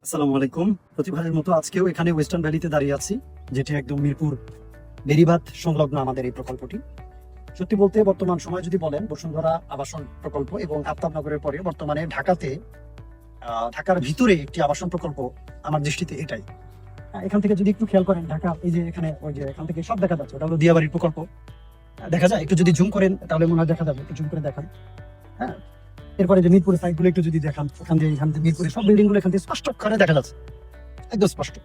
আসসালামু আলাইকুম। প্রতিবারের মতো আজকেও এখানে ওয়েস্টার্ন ভ্যালিতে দাঁড়িয়ে আছি, যেটি একদম মিরপুর বেড়িবাঁধ সংলগ্ন আমাদের এই প্রকল্পটি। সত্যি বলতে বর্তমান সময় যদি বলেন, বসুন্ধরা আবাসন প্রকল্প এবং আফতাবনগরের পরে বর্তমানে ঢাকার ভিতরে একটি আবাসন প্রকল্প আমার দৃষ্টিতে এটাই। এখান থেকে যদি একটু খেয়াল করেন, ঢাকা এই যে এখানে ওই যে এখান থেকে সব দেখা যাচ্ছে, ওটা হলো দিয়াবাড়ির প্রকল্প। দেখা যায়, একটু যদি জুম করেন তাহলে মনে হয় দেখা যাবে, একটু জুম করে দেখান। হ্যাঁ, এরপরে যে মিরপুরের সাইড গুলো একটু যদি দেখান, এখান থেকে মিরপুরের সব বিল্ডিং গুলো এখান থেকে স্পষ্ট করে দেখা যাচ্ছে, একদম স্পষ্ট।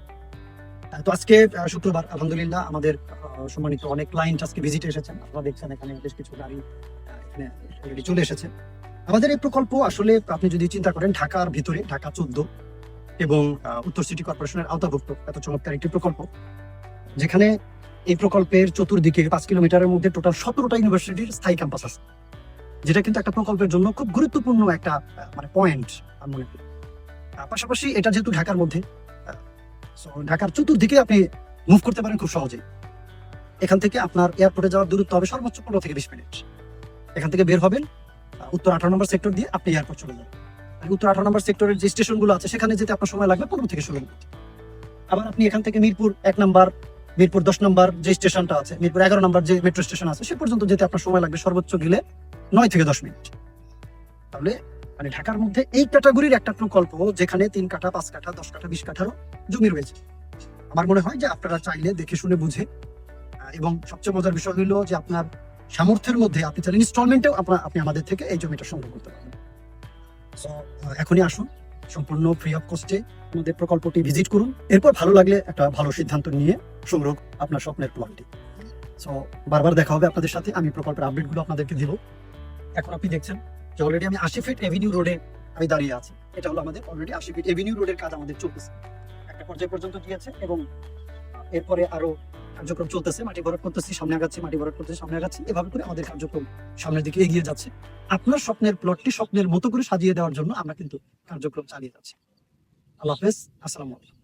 তো আজকে শুক্রবার, আলহামদুলিল্লাহ আমাদের সম্মানিত অনেক ক্লায়েন্ট আজকে ভিজিটে এসেছেন। আপনারা দেখছেন এখানে বেশ কিছু গাড়ি এখানে অলরেডি চলে এসেছে। আমাদের এই প্রকল্প আসলে আপনি যদি চিন্তা করেন, ঢাকার ভিতরে ঢাকা 14 এবং উত্তর সিটি কর্পোরেশনের আওতাভুক্ত এত চমৎকার একটি প্রকল্প, যেখানে এই প্রকল্পের চতুর্দিকে 5 কিলোমিটারের মধ্যে টোটাল 17টা ইউনিভার্সিটির স্থায়ী ক্যাম্পাস আছে, যেটা কিন্তু একটা প্রকল্পের জন্য খুব গুরুত্বপূর্ণ একটা মানে পয়েন্ট আমি মনে করি। পাশাপাশি এটা যেহেতু ঢাকার মধ্যে, ঢাকার চতুর্দিকে আপনি মুভ করতে পারেন খুব সহজেই। এখান থেকে আপনার এয়ারপোর্টে যাওয়ার দূরত্ব হবে সর্বোচ্চ 15 থেকে 20 মিনিট। এখান থেকে বের হবেন, উত্তর 18 নম্বর সেক্টর দিয়ে আপনি এয়ারপোর্ট চলে যাবেন। উত্তর 18 নম্বর সেক্টরের যে স্টেশনগুলো আছে সেখানে যেতে আপনার সময় লাগবে 15 থেকে 16 মিনিট। আবার আপনি এখান থেকে মিরপুর 1 নম্বর, মিরপুর 10 নম্বর যে স্টেশনটা আছে, মিরপুর 11 নম্বর যে মেট্রো স্টেশন আছে, সে পর্যন্ত যেতে আপনার সময় লাগবে সর্বোচ্চ গেলে 9 থেকে 10 মিনিট। তাহলে মানে ঢাকার মধ্যে এই ক্যাটাগরির একটা প্রকল্প, যেখানে 3 কাঠা, 5 কাঠা, 10 কাঠা, 20 কাঠারও জমি রয়েছে। আমার মনে হয় যে আপনারা চাইলে দেখে শুনে বুঝে, এবং সবচেয়ে মজার বিষয় হলো যে আপনার সামর্থ্যের মধ্যে আপনি চাইলে ইনস্টলমেন্টেও আপনি আমাদের থেকে এই জমিটা সংগ্রহ করতে পারবেন। সো এখনই আসুন, সম্পূর্ণ ফ্রি অফ কস্টে আমাদের প্রকল্পটি ভিজিট করুন। এরপর ভালো লাগলে একটা ভালো সিদ্ধান্ত নিয়ে সংগ্রহ আপনার স্বপ্নের প্লটটি। সো বারবার দেখা হবে আপনাদের সাথে, আমি প্রকল্পের আপডেটগুলো আপনাদেরকে দিব। এখন আপনি দেখছেন যে অলরেডি আমি 80 ফিট এভিনিউ রোডে আমি দাঁড়িয়ে আছি। এটা হলো আমাদের অলরেডি 80 ফিট এভিনিউ রোডের কাজ আমাদের চলতেছে, একটা পর্যায় পর্যন্ত গিয়েছে এবং এরপরে আরো কার্যক্রম চলতেছে। মাটি ভরাট করতেছি, সামনে আগাচ্ছি, মাটি ভরাট করতেছি, সামনে আগাচ্ছি, এভাবে করে আমাদের কার্যক্রম সামনের দিকে এগিয়ে যাচ্ছে। আপনার স্বপ্নের প্লটটি স্বপ্নের মতো করে সাজিয়ে দেওয়ার জন্য আমরা কিন্তু কার্যক্রম চালিয়ে যাচ্ছি। আল্লাহ হাফেজ, আসসালামু আলাইকুম।